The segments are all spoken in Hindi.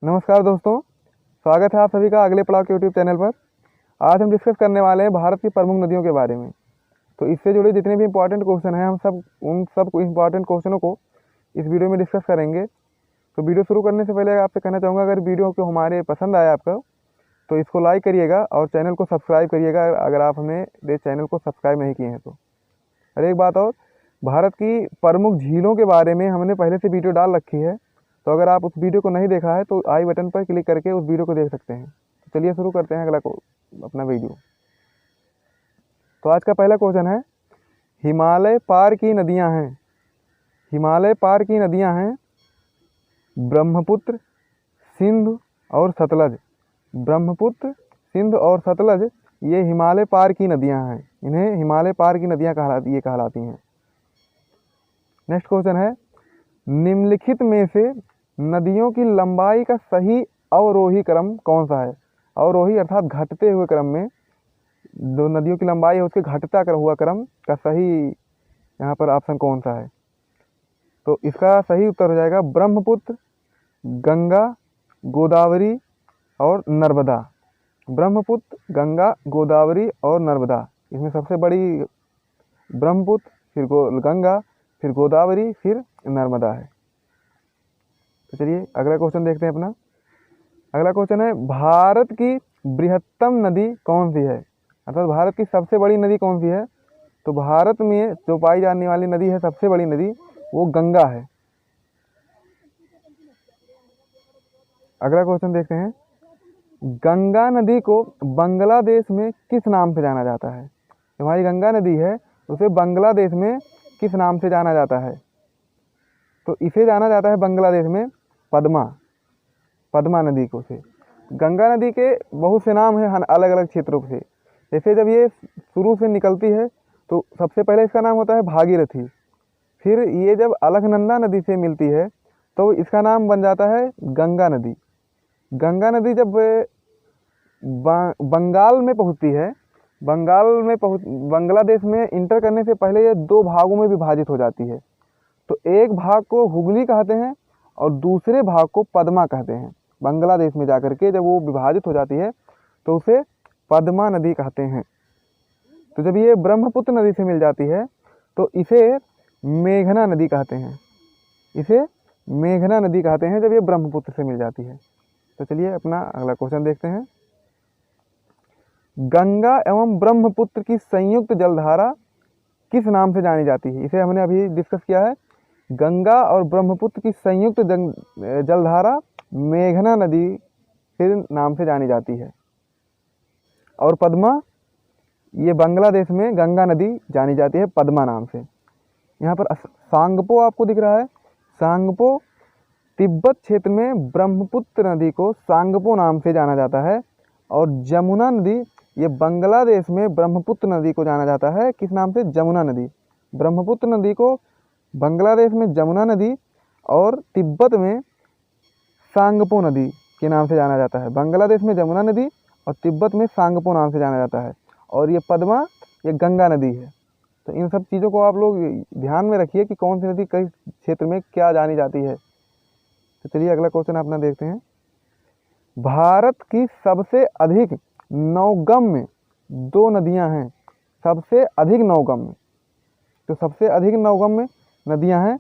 नमस्कार दोस्तों, स्वागत है आप सभी का अगले पड़ाव के यूट्यूब चैनल पर। आज हम डिस्कस करने वाले हैं भारत की प्रमुख नदियों के बारे में। तो इससे जुड़े जितने भी इंपॉर्टेंट क्वेश्चन हैं हम सब उन सब इंपॉर्टेंट क्वेश्चनों को इस वीडियो में डिस्कस करेंगे। तो वीडियो शुरू करने से पहले आपसे कहना चाहूँगा, अगर वीडियो को हमारे पसंद आया आपका तो इसको लाइक करिएगा और चैनल को सब्सक्राइब करिएगा अगर आप हमें चैनल को सब्सक्राइब नहीं किए हैं तो। और एक बात और, भारत की प्रमुख झीलों के बारे में हमने पहले से वीडियो डाल रखी है, तो अगर आप उस वीडियो को नहीं देखा है तो आई बटन पर क्लिक करके उस वीडियो को देख सकते हैं। तो चलिए शुरू करते हैं अपना वीडियो। तो आज का पहला क्वेश्चन है, हिमालय पार की नदियां हैं। हिमालय पार की नदियां हैं ब्रह्मपुत्र, सिंधु और सतलज। ब्रह्मपुत्र, सिंधु और सतलज ये हिमालय पार की नदियां हैं। इन्हें हिमालय पार की नदियां कहलाती हैं। नेक्स्ट क्वेश्चन है, निम्नलिखित में से नदियों की लंबाई का सही अवरोही क्रम कौन सा है। अवरोही अर्थात घटते हुए क्रम में जो नदियों की लंबाई है उसके घटता हुआ क्रम का सही यहाँ पर ऑप्शन कौन सा है। तो इसका सही उत्तर हो जाएगा ब्रह्मपुत्र, गंगा, गोदावरी और नर्मदा। ब्रह्मपुत्र, गंगा, गोदावरी और नर्मदा। इसमें सबसे बड़ी ब्रह्मपुत्र, फिर गंगा, फिर गोदावरी, फिर नर्मदा है। तो चलिए अगला क्वेश्चन देखते हैं अपना। अगला क्वेश्चन है, भारत की बृहत्तम नदी कौन सी है। अर्थात भारत की सबसे बड़ी नदी कौन सी है। तो भारत में जो पाई जाने वाली नदी है सबसे बड़ी नदी वो गंगा है। अगला क्वेश्चन देखते हैं, गंगा नदी को बांग्लादेश में किस नाम से जाना जाता है। हमारी गंगा नदी है उसे बांग्लादेश में किस नाम से जाना जाता है। तो इसे जाना जाता है बांग्लादेश में पद्मा नदी को से। गंगा नदी के बहुत से नाम हैं अलग अलग क्षेत्रों से। जैसे जब ये शुरू से निकलती है तो सबसे पहले इसका नाम होता है भागीरथी। फिर ये जब अलकनंदा नदी से मिलती है तो इसका नाम बन जाता है गंगा नदी। गंगा नदी जब बंगाल में पहुँचती है, बांग्लादेश में इंटर करने से पहले ये दो भागों में विभाजित हो जाती है। तो एक भाग को हुगली कहते हैं और दूसरे भाग को पद्मा कहते हैं। बांग्लादेश में जाकर के जब वो विभाजित हो जाती है तो उसे पद्मा नदी कहते हैं। तो जब ये ब्रह्मपुत्र नदी से मिल जाती है तो इसे मेघना नदी कहते हैं। इसे मेघना नदी कहते हैं जब ये ब्रह्मपुत्र से मिल जाती है। तो चलिए अपना अगला क्वेश्चन देखते हैं, गंगा एवं ब्रह्मपुत्र की संयुक्त जलधारा किस नाम से जानी जाती है। इसे हमने अभी डिस्कस किया है। गंगा और ब्रह्मपुत्र की संयुक्त जलधारा मेघना नदी के नाम से जानी जाती है। और पद्मा, ये बांग्लादेश में गंगा नदी जानी जाती है पद्मा नाम से। यहाँ पर सांगपो आपको दिख रहा है। सांगपो तिब्बत क्षेत्र में ब्रह्मपुत्र नदी को सांगपो नाम से जाना जाता है। और जमुना नदी, ये बांग्लादेश में ब्रह्मपुत्र नदी को जाना जाता है किस नाम से, जमुना नदी। ब्रह्मपुत्र नदी को बांग्लादेश में जमुना नदी और तिब्बत में सांगपो नदी के नाम से जाना जाता है। बांग्लादेश में जमुना नदी और तिब्बत में सांगपो नाम से जाना जाता है। और ये पद्मा, ये गंगा नदी है। तो इन सब चीज़ों को आप लोग ध्यान में रखिए कि कौन सी नदी किस क्षेत्र में क्या जानी जाती है। तो चलिए अगला क्वेश्चन अपना देखते हैं, भारत की सबसे अधिक नौगम्य दो नदियां हैं। सबसे अधिक नौगम्य, तो सबसे अधिक नौगम्य नदियां हैं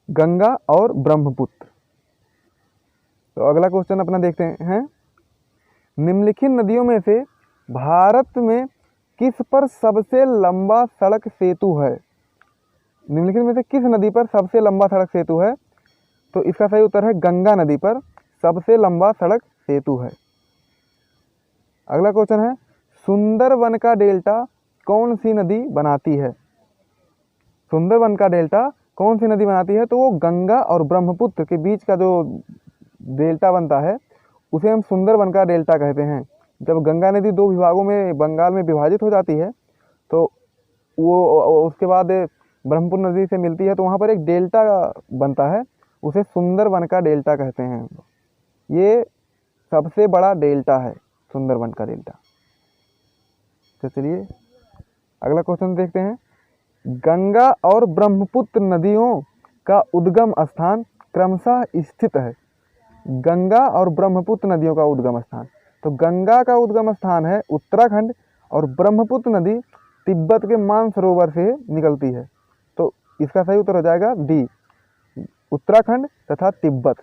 गंगा और ब्रह्मपुत्र। तो अगला क्वेश्चन अपना देखते हैं, निम्नलिखित नदियों में से भारत में किस पर सबसे लंबा सड़क सेतु है। निम्नलिखित में से किस नदी पर सबसे लंबा सड़क सेतु है। तो इसका सही उत्तर है गंगा नदी पर सबसे लंबा सड़क सेतु है। अगला क्वेश्चन है, सुंदरवन का डेल्टा कौन सी नदी बनाती है। सुंदरवन का डेल्टा कौन सी नदी बनाती है। तो वो गंगा और ब्रह्मपुत्र के बीच का जो डेल्टा बनता है उसे हम सुंदरवन का डेल्टा कहते हैं। जब गंगा नदी दो विभागों में बंगाल में विभाजित हो जाती है तो वो उसके बाद ब्रह्मपुत्र नदी से मिलती है तो वहाँ पर एक डेल्टा बनता है, उसे सुंदरवन का डेल्टा कहते हैं। ये सबसे बड़ा डेल्टा है सुंदरवन का डेल्टा। तो चलिए अगला क्वेश्चन देखते हैं, गंगा और ब्रह्मपुत्र नदियों का उद्गम स्थान क्रमशः स्थित है। गंगा और ब्रह्मपुत्र नदियों का उद्गम स्थान। तो गंगा का उद्गम स्थान है उत्तराखंड और ब्रह्मपुत्र नदी तिब्बत के मानसरोवर से निकलती है। तो इसका सही उत्तर हो जाएगा डी, उत्तराखंड तथा तिब्बत।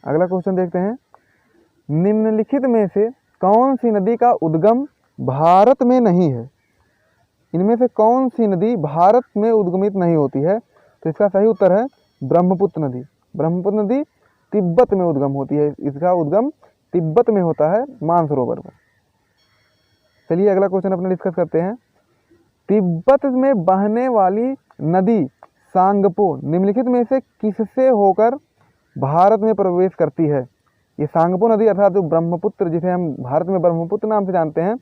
अगला क्वेश्चन देखते हैं, निम्नलिखित में से कौन सी नदी का उद्गम भारत में नहीं है? इनमें से कौन सी नदी भारत में उद्गमित नहीं होती है? तो इसका सही उत्तर है ब्रह्मपुत्र नदी। ब्रह्मपुत्र नदी तिब्बत में उद्गम होती है, इसका उद्गम तिब्बत में होता है मानसरोवर में। चलिए अगला क्वेश्चन अपने डिस्कस करते हैं। तिब्बत में बहने वाली नदी सांगपो निम्नलिखित में से किससे होकर भारत में प्रवेश करती है? ये सांगपो नदी अर्थात जो ब्रह्मपुत्र, जिसे हम भारत में ब्रह्मपुत्र नाम से जानते हैं,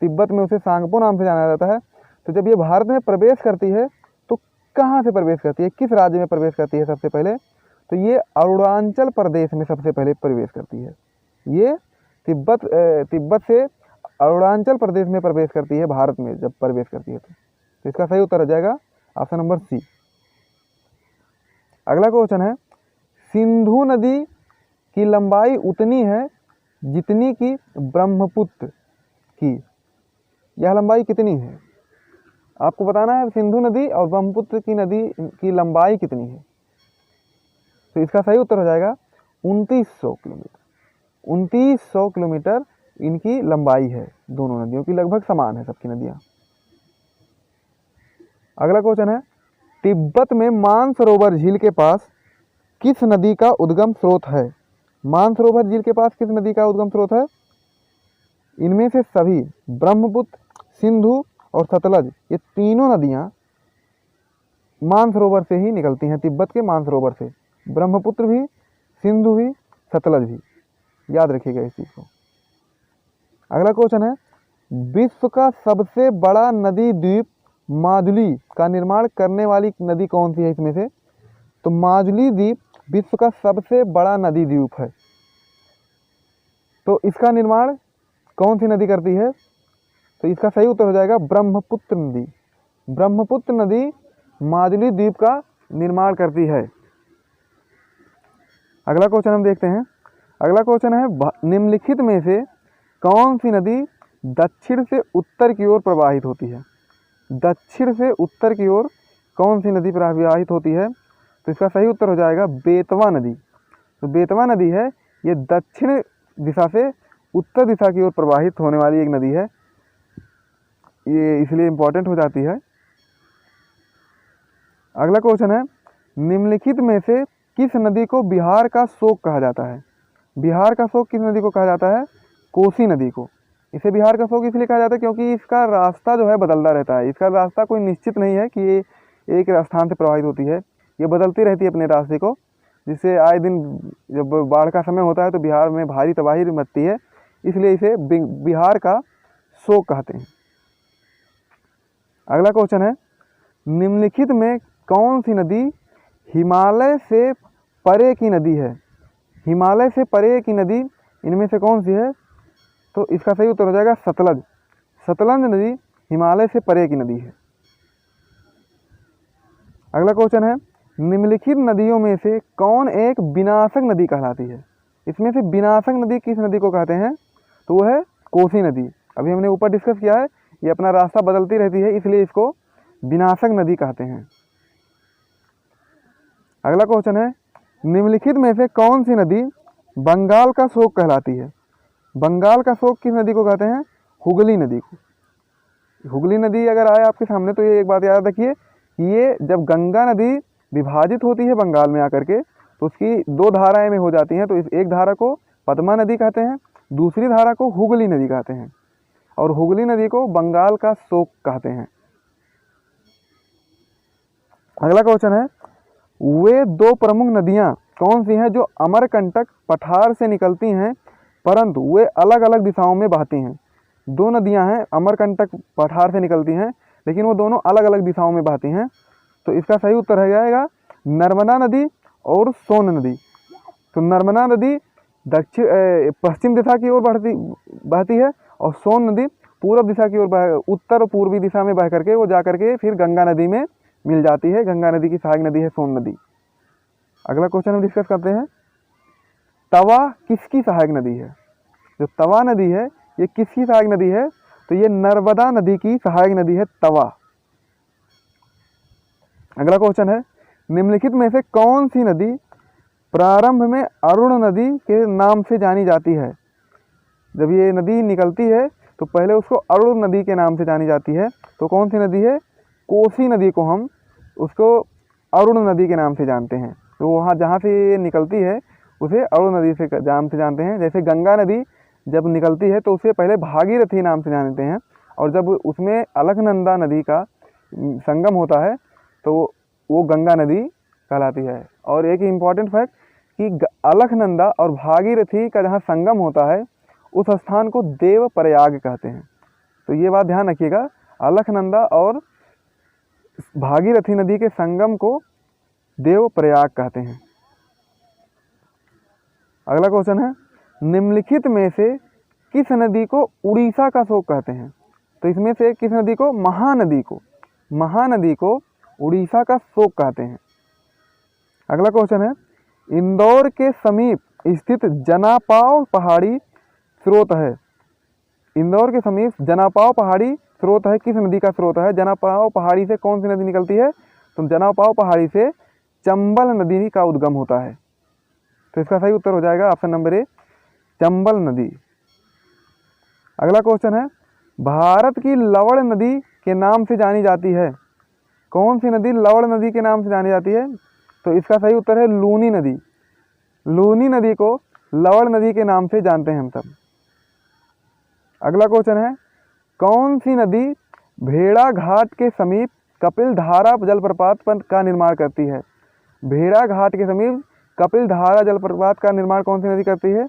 तिब्बत में उसे सांगपो नाम से जाना जाता है। तो जब ये भारत में प्रवेश करती है तो कहाँ से प्रवेश करती है, किस राज्य में प्रवेश करती है? सबसे पहले तो ये अरुणाचल प्रदेश में सबसे पहले प्रवेश करती है। ये तिब्बत से अरुणाचल प्रदेश में प्रवेश करती है भारत में जब प्रवेश करती है। तो इसका सही उत्तर हो जाएगा ऑप्शन नंबर सी। अगला क्वेश्चन है, सिंधु नदी की लंबाई उतनी है जितनी कि ब्रह्मपुत्र की। यह लंबाई कितनी है? आपको बताना है सिंधु नदी और ब्रह्मपुत्र की नदी की लंबाई कितनी है। तो इसका सही उत्तर हो जाएगा 2900 किलोमीटर। 2900 किलोमीटर इनकी लंबाई है, दोनों नदियों की लगभग समान है सबकी नदियाँ। अगला क्वेश्चन है, तिब्बत में मानसरोवर झील के पास किस नदी का उद्गम स्रोत है? मानसरोवर झील के पास किस नदी का उद्गम स्रोत है? इनमें से सभी ब्रह्मपुत्र, सिंधु और सतलज, ये तीनों नदियाँ मानसरोवर से ही निकलती हैं, तिब्बत के मानसरोवर से। ब्रह्मपुत्र भी, सिंधु भी, सतलज भी, याद रखिएगा इस चीज़ को। अगला क्वेश्चन है, विश्व का सबसे बड़ा नदी द्वीप माजुली का निर्माण करने वाली नदी कौन सी है इसमें से? तो माजुली द्वीप विश्व का सबसे बड़ा नदी द्वीप है। तो इसका निर्माण कौन सी नदी करती है? तो इसका सही उत्तर हो जाएगा ब्रह्मपुत्र नदी। ब्रह्मपुत्र नदी माजुली द्वीप का निर्माण करती है। अगला क्वेश्चन हम देखते हैं। अगला क्वेश्चन है, निम्नलिखित में से कौन सी नदी दक्षिण से उत्तर की ओर प्रवाहित होती है? दक्षिण से उत्तर की ओर कौन सी नदी प्रवाहित होती है? तो इसका सही उत्तर हो जाएगा बेतवा नदी। तो बेतवा नदी है, ये दक्षिण दिशा से उत्तर दिशा की ओर प्रवाहित होने वाली एक नदी है, ये इसलिए इम्पोर्टेंट हो जाती है। अगला क्वेश्चन है, निम्नलिखित में से किस नदी को बिहार का शोक कहा जाता है? बिहार का शोक किस नदी को कहा जाता है? कोसी नदी को। इसे बिहार का शोक इसलिए कहा जाता है क्योंकि इसका रास्ता जो है बदलता रहता है। इसका रास्ता कोई निश्चित नहीं है कि ये एक स्थान से प्रभावित होती है, ये बदलती रहती है अपने रास्ते को, जिससे आए दिन जब बाढ़ का समय होता है तो बिहार में भारी तबाही मचती है, इसलिए इसे बिहार का शोक कहते हैं। अगला क्वेश्चन है, निम्नलिखित में कौन सी नदी हिमालय से परे की नदी है? हिमालय से परे की नदी इनमें से कौन सी है? तो इसका सही उत्तर हो जाएगा सतलज। सतलज नदी हिमालय से परे की नदी है। अगला क्वेश्चन है, निम्नलिखित नदियों में से कौन एक विनाशक नदी कहलाती है? इसमें से विनाशक नदी किस नदी को कहते हैं? तो वो है कोसी नदी। अभी हमने ऊपर डिस्कस किया है, ये अपना रास्ता बदलती रहती है, इसलिए इसको विनाशक नदी कहते हैं। अगला क्वेश्चन है, निम्नलिखित में से कौन सी नदी बंगाल का शोक कहलाती है? बंगाल का शोक किस नदी को कहते हैं? हुगली नदी को। हुगली नदी अगर आए आपके सामने तो ये एक बात याद रखिए, ये जब गंगा नदी विभाजित होती है बंगाल में आकर के तो उसकी दो धाराएं में हो जाती हैं। तो इस एक धारा को पद्मा नदी कहते हैं, दूसरी धारा को हुगली नदी कहते हैं, और हुगली नदी को बंगाल का शोक कहते हैं। अगला क्वेश्चन है, वे दो प्रमुख नदियां कौन सी हैं जो अमरकंटक पठार से निकलती हैं परंतु वे अलग अलग दिशाओं में बहती हैं? दो नदियां हैं, अमरकंटक पठार से निकलती हैं लेकिन वो दोनों अलग अलग दिशाओं में बहती हैं। तो इसका सही उत्तर हो जाएगा नर्मदा नदी और सोन नदी। तो नर्मदा नदी पश्चिम दिशा की ओर बहती है और सोन नदी पूर्व दिशा की ओर उत्तर और पूर्वी दिशा में बह करके वो जा करके फिर गंगा नदी में मिल जाती है। गंगा नदी की सहायक नदी है सोन नदी। अगला क्वेश्चन हम डिस्कस करते हैं, तवा किसकी सहायक नदी है? जो तवा नदी है ये किसकी सहायक नदी है? तो ये नर्मदा नदी की सहायक नदी है तवा। अगला क्वेश्चन है, निम्नलिखित में से कौन सी नदी प्रारंभ में अरुण नदी के नाम से जानी जाती है? जब ये नदी निकलती है तो पहले उसको अरुण नदी के नाम से जानी जाती है। तो कौन सी नदी है? कोसी नदी को हम उसको अरुण नदी के नाम से जानते हैं। तो वहाँ जहाँ से ये निकलती है उसे अरुण नदी से नाम से जानते हैं। जैसे गंगा नदी जब निकलती है तो उसे पहले भागीरथी नाम से जानते हैं, और जब उसमें अलकनंदा नदी का संगम होता है तो वो गंगा नदी कहलाती है। और एक इम्पॉर्टेंट फैक्ट कि अलकनंदा और भागीरथी का जहाँ संगम होता है उस स्थान को देव प्रयाग कहते हैं। तो ये बात ध्यान रखिएगा, अलकनंदा और भागीरथी नदी के संगम को देव प्रयाग कहते हैं। अगला क्वेश्चन है, निम्नलिखित में से किस नदी को उड़ीसा का शोक कहते हैं? तो इसमें से किस नदी को? महानदी को उड़ीसा का शोक कहते हैं। अगला क्वेश्चन है, इंदौर के समीप स्थित जनापाव पहाड़ी स्रोत है। इंदौर के समीप जनापाव पहाड़ी स्रोत है, किस नदी का स्रोत है? जनापाव पहाड़ी से कौन सी नदी निकलती है? तो जनापाव पहाड़ी से चंबल नदी का उद्गम होता है। तो इसका सही उत्तर हो जाएगा ऑप्शन नंबर ए, चंबल नदी। अगला क्वेश्चन है, भारत की लवण नदी के नाम से जानी जाती है। कौन सी नदी लवण नदी के नाम से जानी जाती है? तो इसका सही उत्तर है लूनी नदी। लूनी नदी को लवण नदी के नाम से जानते हैं हम सब। अगला क्वेश्चन है, कौन सी नदी भेड़ा घाट के समीप कपिल धारा जलप्रपात का निर्माण करती है? भेड़ा घाट के समीप कपिल धारा जलप्रपात का निर्माण कौन सी नदी करती है?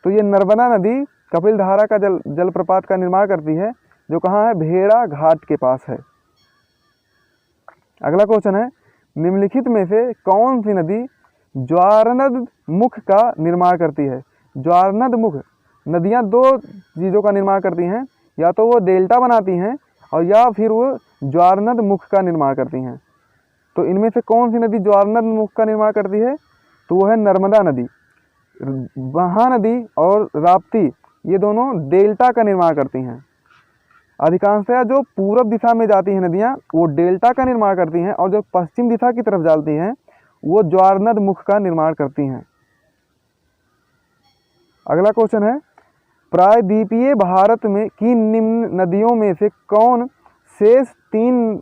तो ये नर्मदा नदी कपिल धारा का जलप्रपात का निर्माण करती है, जो कहाँ है? भेड़ा घाट के पास है। अगला क्वेश्चन है, निम्नलिखित में से कौन सी नदी ज्वारनद मुख का निर्माण करती है? ज्वारनद मुख नदियाँ दो चीज़ों का निर्माण करती हैं, या तो वो डेल्टा बनाती हैं और या फिर वो ज्वारनद मुख का निर्माण करती हैं। तो इनमें से कौन सी नदी ज्वारनद मुख का निर्माण करती है? तो वो है नर्मदा नदी। महानदी और राप्ती ये दोनों डेल्टा का निर्माण करती हैं। अधिकांशतः जो पूरब दिशा में जाती हैं नदियाँ वो डेल्टा का निर्माण करती हैं, और जो पश्चिम दिशा की तरफ जाती हैं वो ज्वारनद मुख का निर्माण करती हैं। अगला क्वेश्चन है, प्रायद्वीपीय भारत में की निम्न नदियों में से कौन शेष 3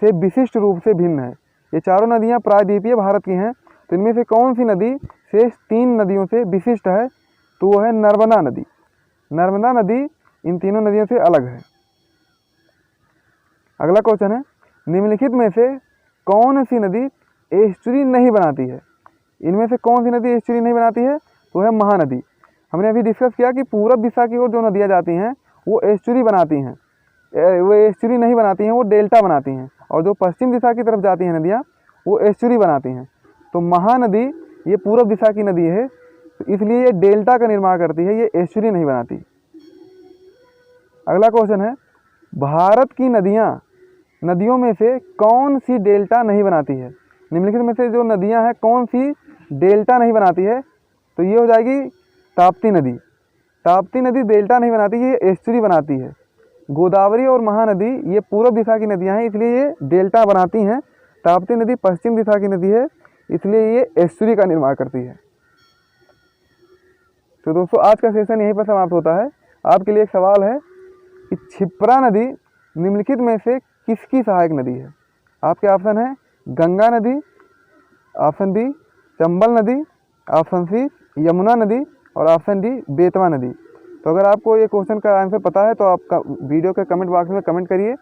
से विशिष्ट रूप से भिन्न है? ये चारों नदियाँ प्रायद्वीपीय भारत की हैं, तो इनमें से कौन सी नदी शेष 3 नदियों से विशिष्ट है? तो वो है नर्मदा नदी। नर्मदा नदी इन तीनों नदियों से अलग है। अगला क्वेश्चन है, निम्नलिखित में से कौन सी नदी एस्चुरी नहीं बनाती है? इनमें से कौन सी नदी एस्चुरी नहीं बनाती है? तो है महानदी। हमने अभी डिस्कस किया कि पूरब दिशा की ओर जो नदियाँ जाती हैं वो एस्चुरी बनाती हैं, वो एस्चुरी नहीं बनाती हैं, वो डेल्टा बनाती हैं। और जो पश्चिम दिशा की तरफ जाती हैं नदियाँ वो एस्चुरी बनाती हैं। तो महानदी ये पूरब दिशा की नदी है, तो इसलिए ये डेल्टा का निर्माण करती है, ये एस्चुरी नहीं बनाती। अगला क्वेश्चन है, भारत की नदियों में से कौन सी डेल्टा नहीं बनाती है? निम्नलिखित में से जो नदियां हैं कौन सी डेल्टा नहीं बनाती है? तो ये हो जाएगी ताप्ती नदी। ताप्ती नदी डेल्टा नहीं बनाती, ये एस्चुरी बनाती है। गोदावरी और महानदी ये पूर्व दिशा की नदियां हैं, इसलिए ये डेल्टा बनाती हैं। ताप्ती नदी पश्चिम दिशा की नदी है, इसलिए ये एस्चुरी का निर्माण करती है। तो दोस्तों आज का सेशन यहीं पर समाप्त होता है। आपके लिए एक सवाल है कि क्षिप्रा नदी निम्नलिखित में से किसकी सहायक नदी है? आपके ऑप्शन है गंगा नदी, ऑप्शन बी चंबल नदी, ऑप्शन सी यमुना नदी और ऑप्शन डी बेतवा नदी। तो अगर आपको ये क्वेश्चन का आंसर पता है तो आप वीडियो के कमेंट बॉक्स में कमेंट करिए,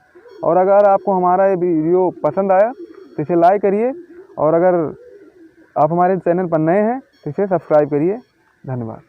और अगर आपको हमारा ये वीडियो पसंद आया तो इसे लाइक करिए, और अगर आप हमारे चैनल पर नए हैं तो इसे सब्सक्राइब करिए। धन्यवाद।